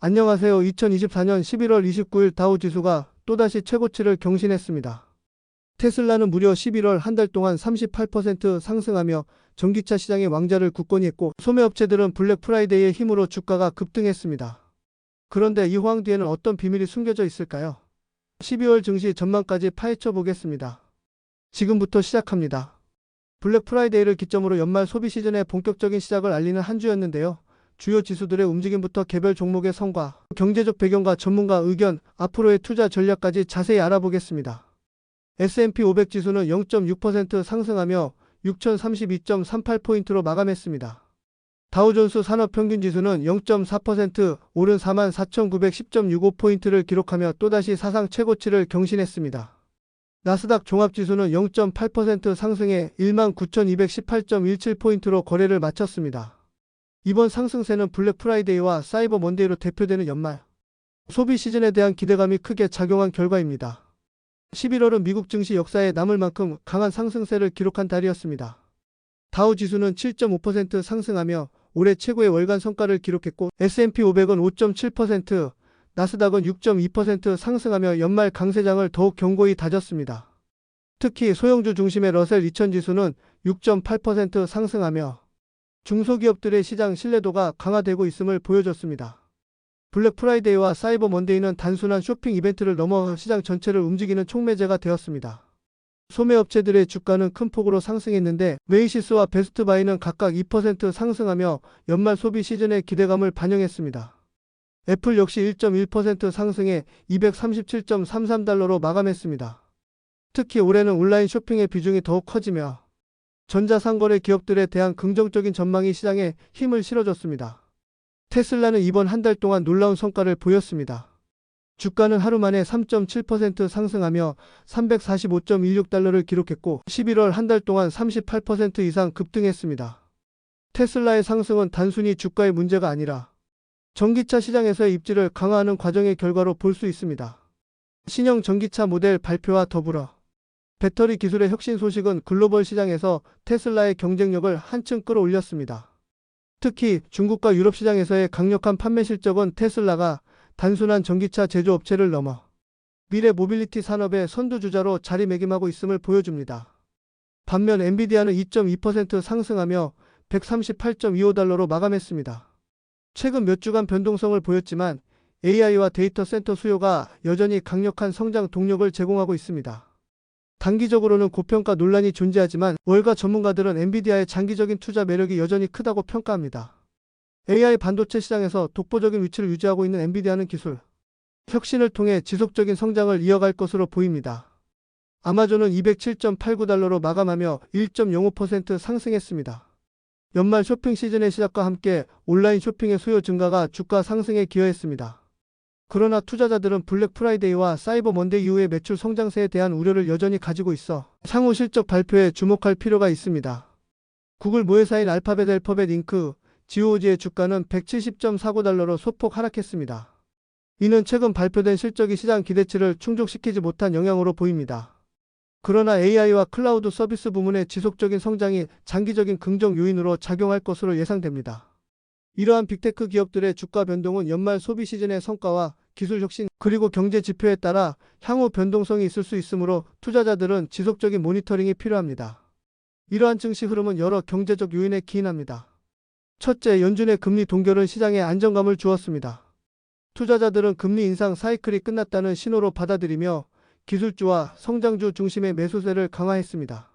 안녕하세요. 2024년 11월 29일 다우 지수가 또다시 최고치를 경신했습니다. 테슬라는 무려 11월 한 달 동안 38% 상승하며 전기차 시장의 왕자를 굳건히 했고, 소매업체들은 블랙 프라이데이의 힘으로 주가가 급등했습니다. 그런데 이 호황 뒤에는 어떤 비밀이 숨겨져 있을까요? 12월 증시 전망까지 파헤쳐 보겠습니다. 지금부터 시작합니다. 블랙 프라이데이를 기점으로 연말 소비 시즌의 본격적인 시작을 알리는 한 주였는데요. 주요 지수들의 움직임부터 개별 종목의 성과, 경제적 배경과 전문가 의견, 앞으로의 투자 전략까지 자세히 알아보겠습니다. S&P 500 지수는 0.6% 상승하며 6032.38포인트로 마감했습니다. 다우존스 산업평균지수는 0.4% 오른 44,910.65포인트를 기록하며 또다시 사상 최고치를 경신했습니다. 나스닥 종합지수는 0.8% 상승해 19,218.17포인트로 거래를 마쳤습니다. 이번 상승세는 블랙 프라이데이와 사이버 먼데이로 대표되는 연말 소비 시즌에 대한 기대감이 크게 작용한 결과입니다. 11월은 미국 증시 역사에 남을 만큼 강한 상승세를 기록한 달이었습니다. 다우 지수는 7.5% 상승하며 올해 최고의 월간 성과를 기록했고, S&P 500은 5.7%, 나스닥은 6.2% 상승하며 연말 강세장을 더욱 견고히 다졌습니다. 특히 소형주 중심의 러셀 2000 지수는 6.8% 상승하며 중소기업들의 시장 신뢰도가 강화되고 있음을 보여줬습니다. 블랙 프라이데이와 사이버 먼데이는 단순한 쇼핑 이벤트를 넘어 시장 전체를 움직이는 촉매제가 되었습니다. 소매업체들의 주가는 큰 폭으로 상승했는데, 메이시스와 베스트바이는 각각 2% 상승하며 연말 소비 시즌의 기대감을 반영했습니다. 애플 역시 1.1% 상승해 237.33달러로 마감했습니다. 특히 올해는 온라인 쇼핑의 비중이 더욱 커지며 전자상거래 기업들에 대한 긍정적인 전망이 시장에 힘을 실어줬습니다. 테슬라는 이번 한 달 동안 놀라운 성과를 보였습니다. 주가는 하루 만에 3.7% 상승하며 345.16달러를 기록했고, 11월 한 달 동안 38% 이상 급등했습니다. 테슬라의 상승은 단순히 주가의 문제가 아니라 전기차 시장에서의 입지를 강화하는 과정의 결과로 볼 수 있습니다. 신형 전기차 모델 발표와 더불어 배터리 기술의 혁신 소식은 글로벌 시장에서 테슬라의 경쟁력을 한층 끌어올렸습니다. 특히 중국과 유럽 시장에서의 강력한 판매 실적은 테슬라가 단순한 전기차 제조업체를 넘어 미래 모빌리티 산업의 선두주자로 자리매김하고 있음을 보여줍니다. 반면 엔비디아는 2.2% 상승하며 138.25달러로 마감했습니다. 최근 몇 주간 변동성을 보였지만 AI와 데이터 센터 수요가 여전히 강력한 성장 동력을 제공하고 있습니다. 단기적으로는 고평가 논란이 존재하지만 월가 전문가들은 엔비디아의 장기적인 투자 매력이 여전히 크다고 평가합니다. AI 반도체 시장에서 독보적인 위치를 유지하고 있는 엔비디아는 기술 혁신을 통해 지속적인 성장을 이어갈 것으로 보입니다. 아마존은 207.89달러로 마감하며 1.05% 상승했습니다. 연말 쇼핑 시즌의 시작과 함께 온라인 쇼핑의 수요 증가가 주가 상승에 기여했습니다. 그러나 투자자들은 블랙 프라이데이와 사이버 먼데이 이후의 매출 성장세에 대한 우려를 여전히 가지고 있어 향후 실적 발표에 주목할 필요가 있습니다. 구글 모회사인 알파벳 앨퍼벳 잉크, GOG의 주가는 170.49달러로 소폭 하락했습니다. 이는 최근 발표된 실적이 시장 기대치를 충족시키지 못한 영향으로 보입니다. 그러나 AI와 클라우드 서비스 부문의 지속적인 성장이 장기적인 긍정 요인으로 작용할 것으로 예상됩니다. 이러한 빅테크 기업들의 주가 변동은 연말 소비 시즌의 성과와 기술 혁신 그리고 경제 지표에 따라 향후 변동성이 있을 수 있으므로 투자자들은 지속적인 모니터링이 필요합니다. 이러한 증시 흐름은 여러 경제적 요인에 기인합니다. 첫째, 연준의 금리 동결은 시장에 안정감을 주었습니다. 투자자들은 금리 인상 사이클이 끝났다는 신호로 받아들이며 기술주와 성장주 중심의 매수세를 강화했습니다.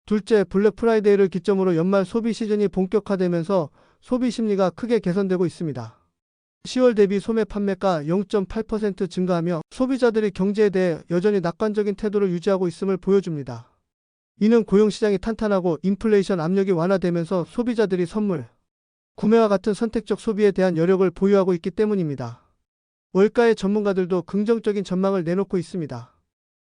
둘째, 블랙 프라이데이를 기점으로 연말 소비 시즌이 본격화되면서 소비 심리가 크게 개선되고 있습니다. 10월 대비 소매 판매가 0.8% 증가하며 소비자들이 경제에 대해 여전히 낙관적인 태도를 유지하고 있음을 보여줍니다. 이는 고용시장이 탄탄하고 인플레이션 압력이 완화되면서 소비자들이 선물, 구매와 같은 선택적 소비에 대한 여력을 보유하고 있기 때문입니다. 월가의 전문가들도 긍정적인 전망을 내놓고 있습니다.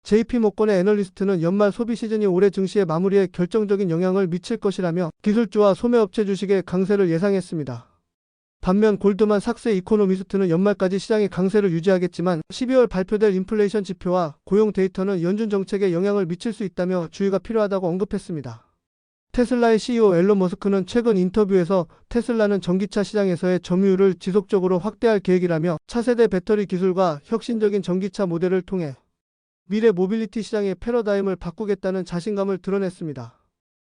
JP모건의 애널리스트는 연말 소비 시즌이 올해 증시의 마무리에 결정적인 영향을 미칠 것이라며 기술주와 소매업체 주식의 강세를 예상했습니다. 반면 골드만삭스의 이코노미스트는 연말까지 시장이 강세를 유지하겠지만 12월 발표될 인플레이션 지표와 고용 데이터는 연준 정책에 영향을 미칠 수 있다며 주의가 필요하다고 언급했습니다. 테슬라의 CEO 앨런 머스크는 최근 인터뷰에서 테슬라는 전기차 시장에서의 점유율을 지속적으로 확대할 계획이라며 차세대 배터리 기술과 혁신적인 전기차 모델을 통해 미래 모빌리티 시장의 패러다임을 바꾸겠다는 자신감을 드러냈습니다.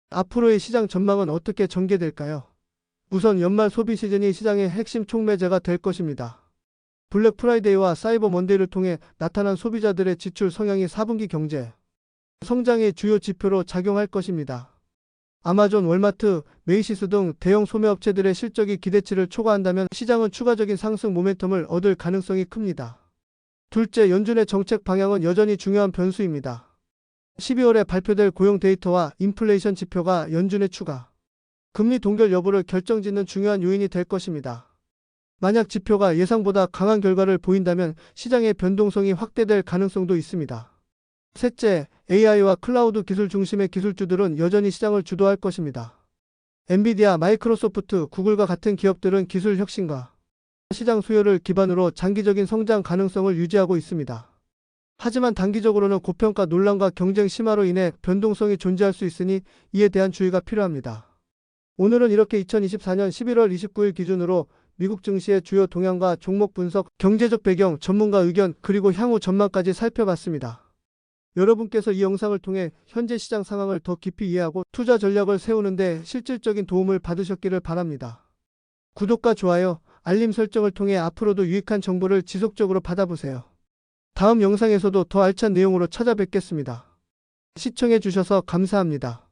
앞으로의 시장 전망은 어떻게 전개될까요? 우선 연말 소비 시즌이 시장의 핵심 촉매제가 될 것입니다. 블랙 프라이데이와 사이버 먼데이를 통해 나타난 소비자들의 지출 성향이 4분기 경제 성장의 주요 지표로 작용할 것입니다. 아마존, 월마트, 메이시스 등 대형 소매업체들의 실적이 기대치를 초과한다면 시장은 추가적인 상승 모멘텀을 얻을 가능성이 큽니다. 둘째, 연준의 정책 방향은 여전히 중요한 변수입니다. 12월에 발표될 고용 데이터와 인플레이션 지표가 연준의 추가 금리 동결 여부를 결정짓는 중요한 요인이 될 것입니다. 만약 지표가 예상보다 강한 결과를 보인다면 시장의 변동성이 확대될 가능성도 있습니다. 셋째, AI와 클라우드 기술 중심의 기술주들은 여전히 시장을 주도할 것입니다. 엔비디아, 마이크로소프트, 구글과 같은 기업들은 기술 혁신과 시장 수요를 기반으로 장기적인 성장 가능성을 유지하고 있습니다. 하지만 단기적으로는 고평가 논란과 경쟁 심화로 인해 변동성이 존재할 수 있으니 이에 대한 주의가 필요합니다. 오늘은 이렇게 2024년 11월 29일 기준으로 미국 증시의 주요 동향과 종목 분석, 경제적 배경, 전문가 의견, 그리고 향후 전망까지 살펴봤습니다. 여러분께서 이 영상을 통해 현재 시장 상황을 더 깊이 이해하고 투자 전략을 세우는 데 실질적인 도움을 받으셨기를 바랍니다. 구독과 좋아요, 알림 설정을 통해 앞으로도 유익한 정보를 지속적으로 받아보세요. 다음 영상에서도 더 알찬 내용으로 찾아뵙겠습니다. 시청해 주셔서 감사합니다.